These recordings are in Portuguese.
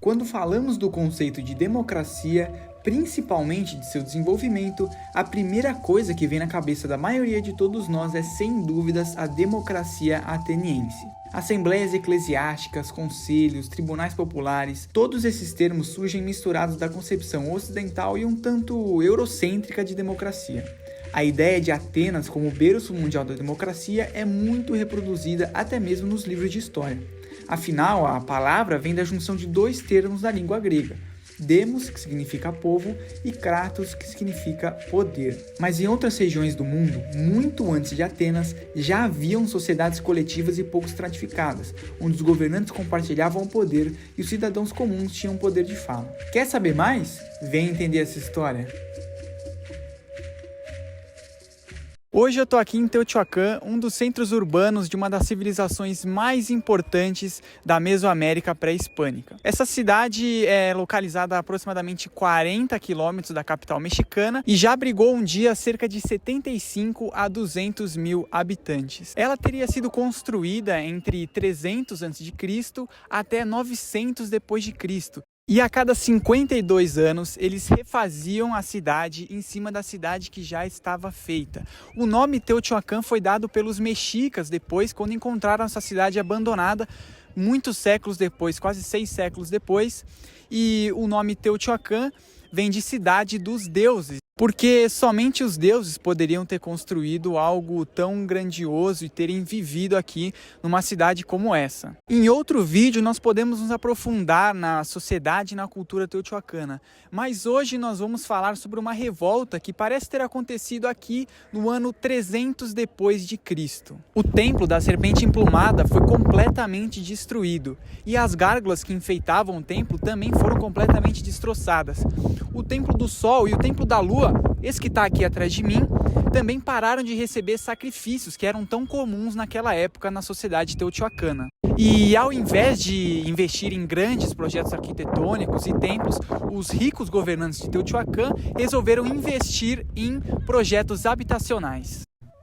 Quando falamos do conceito de democracia, principalmente de seu desenvolvimento, a primeira coisa que vem na cabeça da maioria de todos nós é, sem dúvidas, a democracia ateniense. Assembleias eclesiásticas, conselhos, tribunais populares, todos esses termos surgem misturados da concepção ocidental e um tanto eurocêntrica de democracia. A ideia de Atenas como berço mundial da democracia é muito reproduzida até mesmo nos livros de história. Afinal, a palavra vem da junção de dois termos da língua grega, demos, que significa povo, e kratos, que significa poder. Mas em outras regiões do mundo, muito antes de Atenas, já haviam sociedades coletivas e pouco estratificadas, onde os governantes compartilhavam o poder e os cidadãos comuns tinham poder de fala. Quer saber mais? Vem entender essa história. Hoje eu estou aqui em Teotihuacan, um dos centros urbanos de uma das civilizações mais importantes da Mesoamérica pré-hispânica. Essa cidade é localizada a aproximadamente 40 quilômetros da capital mexicana e já abrigou um dia cerca de 75 a 200 mil habitantes. Ela teria sido construída entre 300 a.C. até 900 d.C. E a cada 52 anos, eles refaziam a cidade em cima da cidade que já estava feita. O nome Teotihuacan foi dado pelos mexicas depois, quando encontraram essa cidade abandonada, muitos séculos depois, quase 6 séculos depois. E o nome Teotihuacan vem de cidade dos deuses, porque somente os deuses poderiam ter construído algo tão grandioso e terem vivido aqui numa cidade como essa. Em outro vídeo nós podemos nos aprofundar na sociedade e na cultura teotihuacana, mas hoje nós vamos falar sobre uma revolta que parece ter acontecido aqui no ano 300 depois de Cristo. O templo da serpente emplumada foi completamente destruído e as gárgulas que enfeitavam o templo também foram completamente destroçadas. O templo do sol e o templo da lua, esse que está aqui atrás de mim, também pararam de receber sacrifícios que eram tão comuns naquela época na sociedade teotihuacana. E ao invés de investir em grandes projetos arquitetônicos e templos, os ricos governantes de Teotihuacan resolveram investir em projetos habitacionais.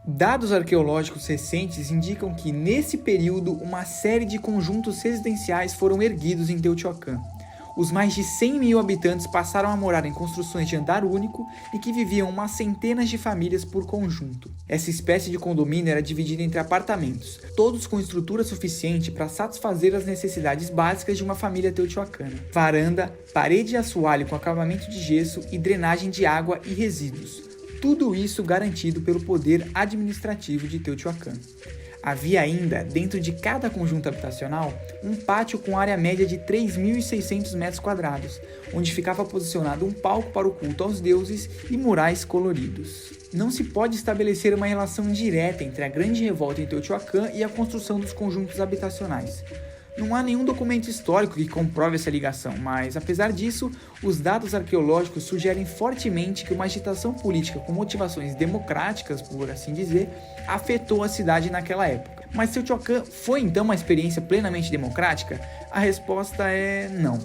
Dados arqueológicos recentes indicam que, nesse período, uma série de conjuntos residenciais foram erguidos em Teotihuacan. Os mais de 100 mil habitantes passaram a morar em construções de andar único em que viviam umas centenas de famílias por conjunto. Essa espécie de condomínio era dividida entre apartamentos, todos com estrutura suficiente para satisfazer as necessidades básicas de uma família teotihuacana: varanda, parede de assoalho com acabamento de gesso e drenagem de água e resíduos. Tudo isso garantido pelo poder administrativo de Teotihuacan. Havia ainda, dentro de cada conjunto habitacional, um pátio com área média de 3.600 metros quadrados, onde ficava posicionado um palco para o culto aos deuses e murais coloridos. Não se pode estabelecer uma relação direta entre a grande revolta em Teotihuacan e a construção dos conjuntos habitacionais. Não há nenhum documento histórico que comprove essa ligação, mas, apesar disso, os dados arqueológicos sugerem fortemente que uma agitação política com motivações democráticas, por assim dizer, afetou a cidade naquela época. Mas Teotihuacan foi então uma experiência plenamente democrática? A resposta é não.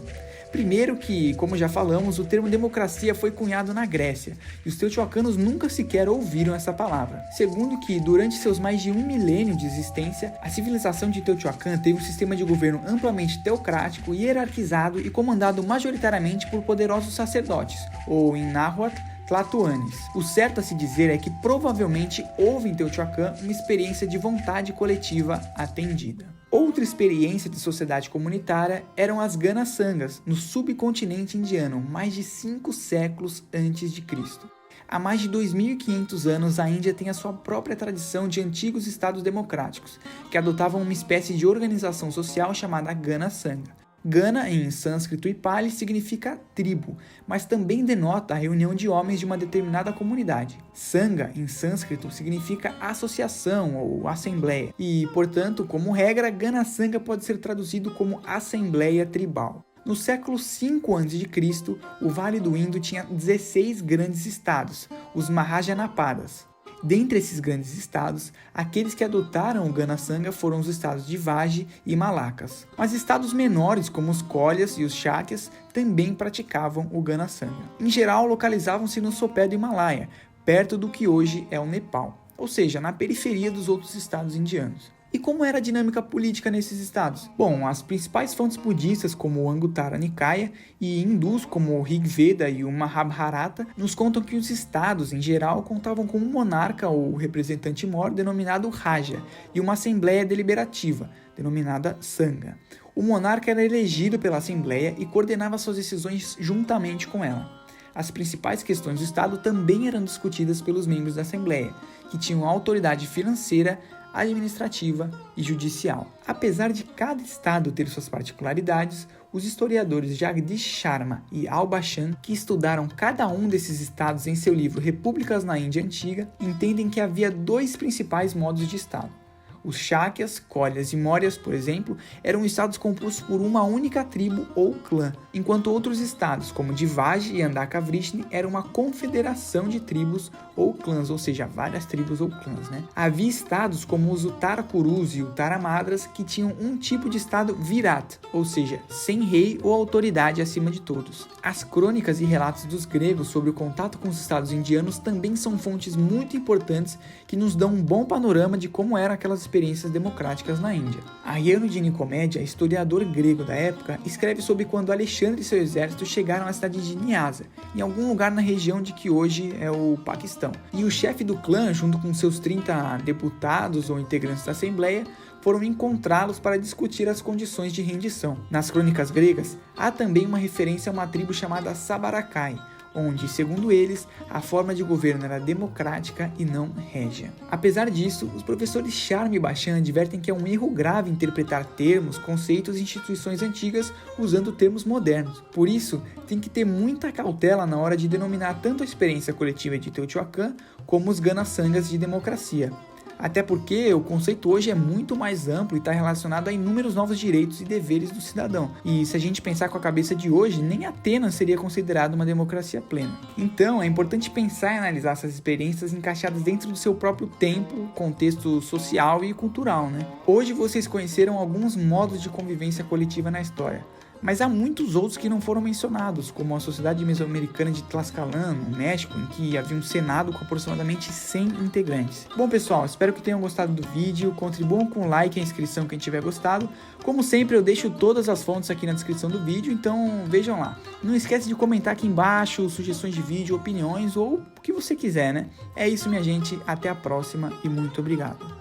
Primeiro que, como já falamos, o termo democracia foi cunhado na Grécia, e os teotihuacanos nunca sequer ouviram essa palavra. Segundo que, durante seus mais de 1 milênio de existência, a civilização de Teotihuacan teve um sistema de governo amplamente teocrático, hierarquizado e comandado majoritariamente por poderosos sacerdotes, ou em náhuatl, tlatoanes. O certo a se dizer é que provavelmente houve em Teotihuacan uma experiência de vontade coletiva atendida. Outra experiência de sociedade comunitária eram as Gana Sangas, no subcontinente indiano, mais de 5 séculos antes de Cristo. Há mais de 2.500 anos, a Índia tem a sua própria tradição de antigos estados democráticos, que adotavam uma espécie de organização social chamada Gana Sangha. Gana, em sânscrito e pali, significa tribo, mas também denota a reunião de homens de uma determinada comunidade. Sangha, em sânscrito, significa associação ou assembleia, e, portanto, como regra, Gana Sangha pode ser traduzido como assembleia tribal. No século V a.C., o Vale do Indo tinha 16 grandes estados, os Mahajanapadas. Dentre esses grandes estados, aqueles que adotaram o Gana Sangha foram os estados de Vaji e Malaccas. Mas estados menores, como os Kolyas e os Shakyas, também praticavam o Gana Sangha. Em geral, localizavam-se no sopé do Himalaia, perto do que hoje é o Nepal, ou seja, na periferia dos outros estados indianos. E como era a dinâmica política nesses estados? Bom, as principais fontes budistas, como o Anguttara Nikaya, e hindus, como o Rig Veda e o Mahabharata, nos contam que os estados, em geral, contavam com um monarca ou representante mor, denominado Raja, e uma assembleia deliberativa, denominada Sangha. O monarca era elegido pela assembleia e coordenava suas decisões juntamente com ela. As principais questões do estado também eram discutidas pelos membros da assembleia, que tinham autoridade financeira, administrativa e judicial. Apesar de cada estado ter suas particularidades, os historiadores Jagdish Sharma e Al-Bashan, que estudaram cada um desses estados em seu livro Repúblicas na Índia Antiga, entendem que havia dois principais modos de estado. Os Shakyas, Kolyas e Mauryas, por exemplo, eram estados compostos por uma única tribo ou clã, enquanto outros estados, como Divaji e Andhaka Vrishni, eram uma confederação de tribos ou clãs, ou seja, várias tribos ou clãs, né? Havia estados como os Uttarakurus e Uttaramadras que tinham um tipo de estado Virat, ou seja, sem rei ou autoridade acima de todos. As crônicas e relatos dos gregos sobre o contato com os estados indianos também são fontes muito importantes que nos dão um bom panorama de como eram aquelas experiências democráticas na Índia. Arriano de Nicomédia, historiador grego da época, escreve sobre quando Alexandre e seu exército chegaram à cidade de Nyasa, em algum lugar na região de que hoje é o Paquistão. E o chefe do clã, junto com seus 30 deputados ou integrantes da Assembleia, foram encontrá-los para discutir as condições de rendição. Nas crônicas gregas, há também uma referência a uma tribo chamada Sabarakai, onde, segundo eles, a forma de governo era democrática e não régia. Apesar disso, os professores Sharma e Bashan advertem que é um erro grave interpretar termos, conceitos e instituições antigas usando termos modernos. Por isso, tem que ter muita cautela na hora de denominar tanto a experiência coletiva de Teotihuacan como os Gana Sanghas de democracia. Até porque o conceito hoje é muito mais amplo e está relacionado a inúmeros novos direitos e deveres do cidadão. E se a gente pensar com a cabeça de hoje, nem Atenas seria considerada uma democracia plena. Então é importante pensar e analisar essas experiências encaixadas dentro do seu próprio tempo, contexto social e cultural, né? Hoje vocês conheceram alguns modos de convivência coletiva na história. Mas há muitos outros que não foram mencionados, como a Sociedade Mesoamericana de Tlaxcalan, no México, em que havia um senado com aproximadamente 100 integrantes. Bom pessoal, espero que tenham gostado do vídeo, contribuam com o like e a inscrição quem tiver gostado. Como sempre, eu deixo todas as fontes aqui na descrição do vídeo, então vejam lá. Não esquece de comentar aqui embaixo sugestões de vídeo, opiniões ou o que você quiser, né? É isso minha gente, até a próxima e muito obrigado.